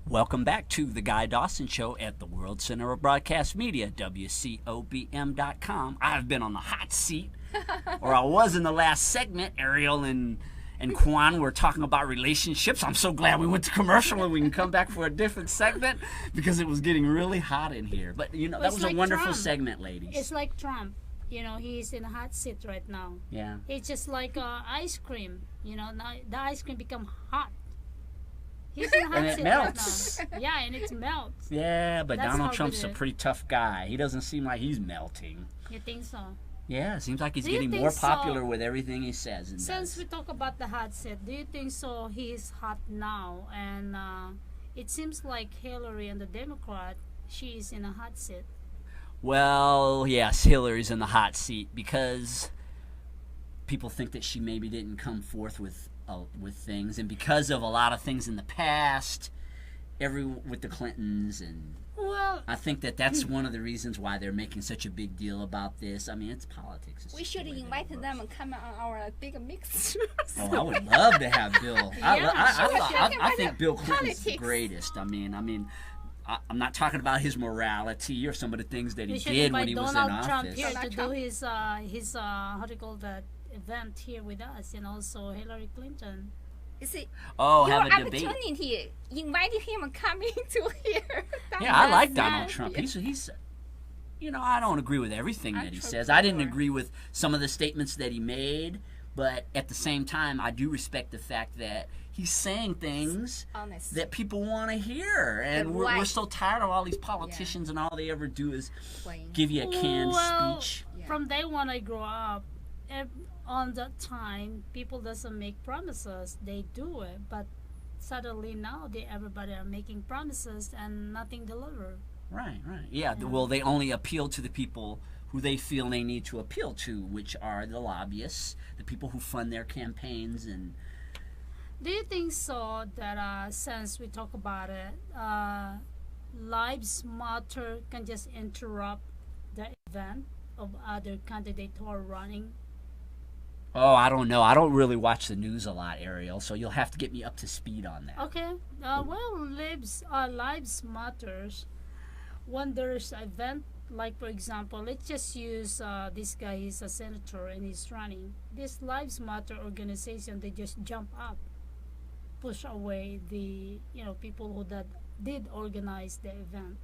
Welcome back to the Guy Dawson Show at the World Center of Broadcast Media, WCOBM.com. I've been on the hot seat, or I was in the last segment. Ariel and Quan were talking about relationships. I'm so glad we went to commercial and we can come back for a different segment because it was getting really hot in here. But, you know, that was like a wonderful Trump. Segment, ladies. It's like Trump. You know, he's in a hot seat right now. Yeah. It's just like ice cream. You know, now the ice cream become hot. He's in a hot and it seat melts. Right now. Yeah, and it melts. Yeah, but That's Donald Trump's a pretty tough guy. He doesn't seem like he's melting. You think so? Yeah, it seems like he's getting more popular with everything he says and Since does. we talk about the hot seat, do you think so he's hot now? And it seems like Hillary and the Democrat, she is in a hot seat. Well, yes, Hillary's in the hot seat because people think that she maybe didn't come forth with things, and because of a lot of things in the past, with the Clintons, and well, I think that's one of the reasons why they're making such a big deal about this. I mean, it's politics. We should invite them and come on our big mix. Oh, I would love to have Bill. I think Bill Clinton's the Politics. greatest. I mean, I'm not talking about his morality or some of the things that he we should did when invite he was Donald in Trump office. here to Donald do Trump. his how do you call that event here with us, and also Hillary Clinton. You see, Oh, your have a debate. opportunity, inviting him coming to here. Yeah, I like That's Donald nice. Trump. He's you know, I don't agree with everything that he Trump says. I didn't follower. agree with some of the statements that he made, but at the same time, I do respect the fact that he's saying things Honest. that people want to hear. And we're right. so tired of all these politicians, and all they ever do is Playing. give you a canned Well, speech. Yeah. from day one I grew up, on that time, people doesn't make promises. They do it, but suddenly now everybody are making promises and nothing delivered. Right. Yeah, well, they only appeal to the people who they feel they need to appeal to, which are the lobbyists, the people who fund their campaigns. And Do you think so that since we talk about it, Lives Matter can just interrupt the event of other candidates who are running? oh, I don't know. I don't really watch the news a lot, Ariel, so you'll have to get me up to speed on that. Okay. Well, lives matters. When there's an event, like for example, let's just use this guy. He's a senator and he's running. This Lives Matter organization, they just jump up, push away the people who did organize the event.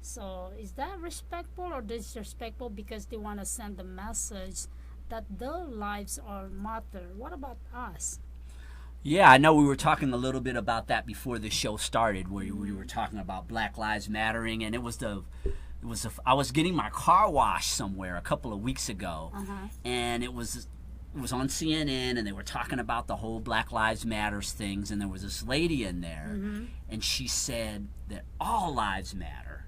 So is that respectful or disrespectful because they want to send the message that their lives are matter? What about us? Yeah, I know we were talking a little bit about that before the show started, where we were talking about Black Lives Mattering, and I was getting my car washed somewhere a couple of weeks ago, and it was on CNN, and they were talking about the whole Black Lives Matters things, and there was this lady in there, and she said that all lives matter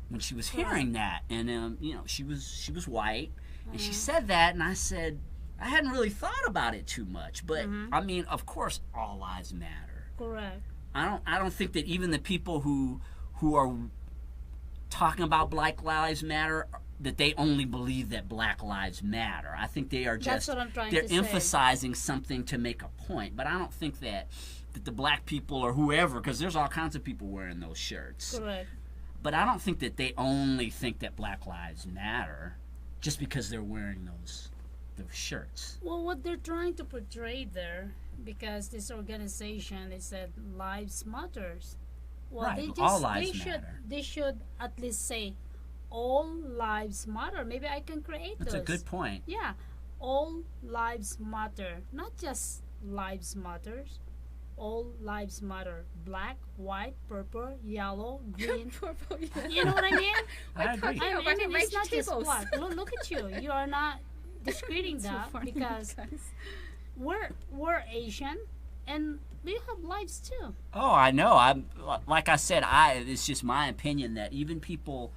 when she was hearing that, and she was white, and she said that, and I said, I hadn't really thought about it too much, but I mean, of course, all lives matter. Correct. I don't think that even the people who are talking about Black Lives Matter, that they only believe that Black Lives Matter. I think they are just That's what I'm trying they're to say. emphasizing something to make a point. But I don't think that the black people or whoever, because there's all kinds of people wearing those shirts. Correct. But I don't think that they only think that Black Lives Matter just because they're wearing those shirts. Well, what they're trying to portray there, because this organization is that lives matters. Well, Right, all lives they should at least say all lives matter. Maybe I can create That's those. a good point. Yeah, all lives matter, not just lives matters. All lives matter. Black, white, purple, yellow, green. Purple, yeah. You know what I mean? I agree. Yeah, I but mean, it's not just vegetables. black. Look at you. You are not discrediting So that funny, because guys. we're Asian and we have lives too. Oh, I know. Like I said, it's just my opinion that even people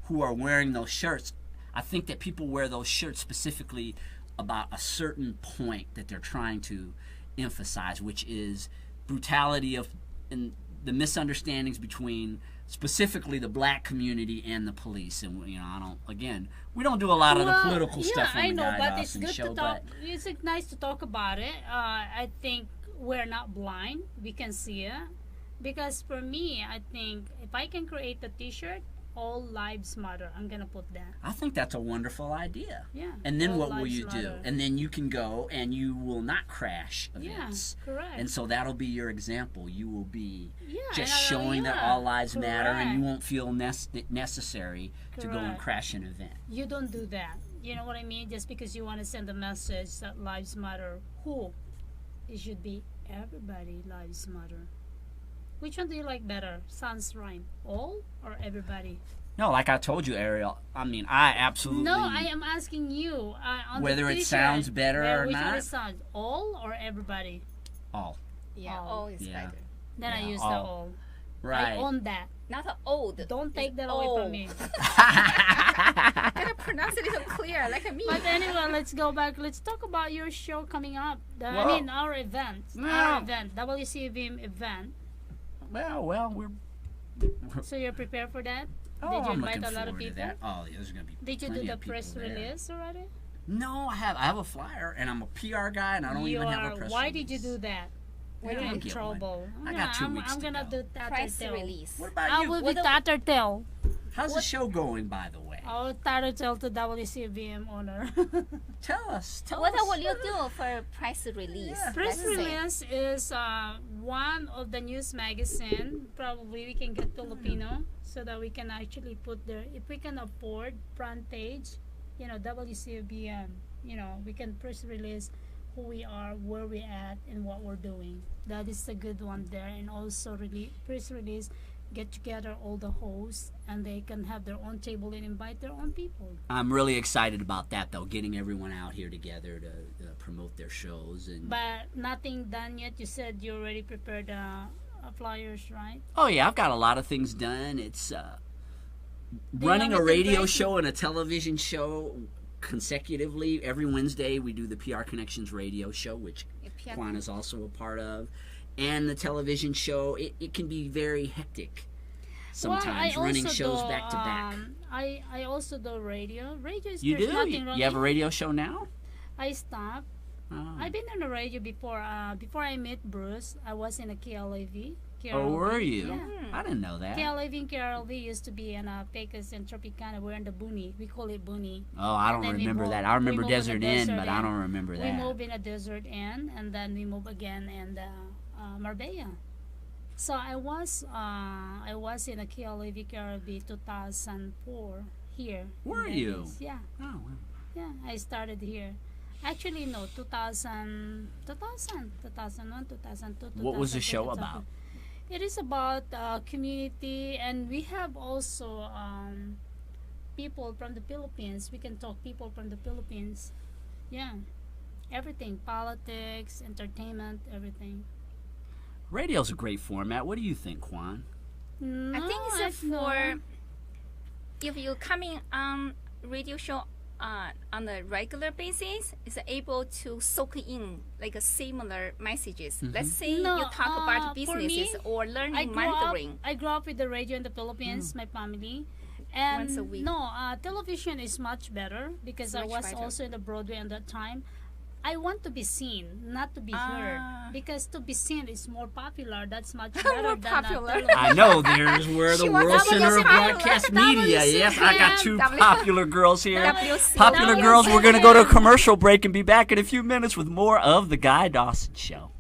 who are wearing those shirts, I think that people wear those shirts specifically about a certain point that they're trying to emphasize, which is brutality and the misunderstandings between specifically the black community and the police. And we don't do a lot of the political stuff on I the know, Guy but Dawson it's good show. to talk. It's nice to talk about it. I think we're not blind. We can see it. Because for me, I think if I can create a T-shirt, all lives matter. I'm gonna put that. I think that's a wonderful idea. Yeah. And then all what will lives you do? matter. And then you can go and you will not crash events. Yeah, correct. And so that'll be your example. You will be just and showing that all lives matter, and you correct. won't feel necessary to go and Correct. crash an event. You don't do that. You know what I mean? Just because you want to send a message that lives matter. Who? It should be everybody lives matter. Which one do you like better? Sounds rhyme. All or everybody? No, like I told you, Ariel. I mean, I absolutely. No, I am asking you. On Whether the it t-shirt, sounds better or which one not? it sounds? All or everybody? All. Yeah, Oh. all is Yeah. better. Then I Yeah, use the all. all. I Right. own that. Not a old. Don't take It's that away old. from me. Gotta pronounce it so clear, like me. But anyway, let's go back. Let's talk about your show coming up. I Well, mean, our event. no. Our event. WCVM event. well, we're. So you're prepared for that? Oh, Did you I'm invite looking a lot of forward to people? that. Oh, yeah, there's gonna be. Did you do plenty the of people press there. release already? No, I have a flyer, and I'm a PR guy, and I don't even have a press Why release. did you do that? Yeah, You're I'll in get one. trouble. I got 2 weeks I'm to gonna go. do Press Tattertail. release. What about I you? will be What the- Tattertail. How's the show going, by the way? I'll Tattertail to WCVM owner. Tell us. What will you do for press release? Yeah. Press Let's say. release is one of the news magazine. Probably we can get Filipino so that we can actually put there. If we can afford front page, WCVM. We can press release who we are, where we're at, and what we're doing. That is a good one there. And also press release, get together all the hosts, and they can have their own table and invite their own people. I'm really excited about that, though, getting everyone out here together to promote their shows. And But nothing done yet. You said you already prepared flyers, right? oh yeah, I've got a lot of things done. It's running a anything radio breaking? show and a television show consecutively. Every Wednesday we do the PR Connections radio show, which PR Juan is also a part of, and the television show. It can be very hectic sometimes, running shows back to back. I also do radio. Radio is You there's do? nothing wrong. You have a radio show now? I stopped. Oh. I've been on the radio before. Before I met Bruce, I was in a KLAV. Oh, were you? Yeah. I didn't know that. KLAV and KRLV used to be in Pecos and Tropicana. We're in the Booney. We call it Booney. Oh, I don't then we remember moved- that. I remember we moved in Desert the Inn, Desert but I Inn. don't remember We that. moved in a Desert Inn, and then we moved again in Marbella. So I was in a KLAV KRLV 2004 here. in Were you? Vegas. Yeah. Oh, well. Yeah, I started here. Actually, no, 2001, 2002, What was the show 2003. about? It is about community, and we have also people from the Philippines. We can talk people from the Philippines. Yeah, everything, politics, entertainment, everything. Radio's a great format. What do you think, Juan? No, I think it's for if you coming on radio show on a regular basis, it's able to soak in like a similar messages. Let's say No, you talk about for businesses me, or learning Mandarin. I grew up with the radio in the Philippines, my family. And Once a week. no, television is much better because It's I much was better. also in the Broadway at that time. I want to be seen, not to be heard. Because to be seen is more popular. That's much better More than popular. television. I know there's where the She was World Center of popular. Broadcast Media. Yes, I got two W- popular girls here. WC. Popular WC. girls, we're going to go to a commercial break and be back in a few minutes with more of The Guy Dawson Show.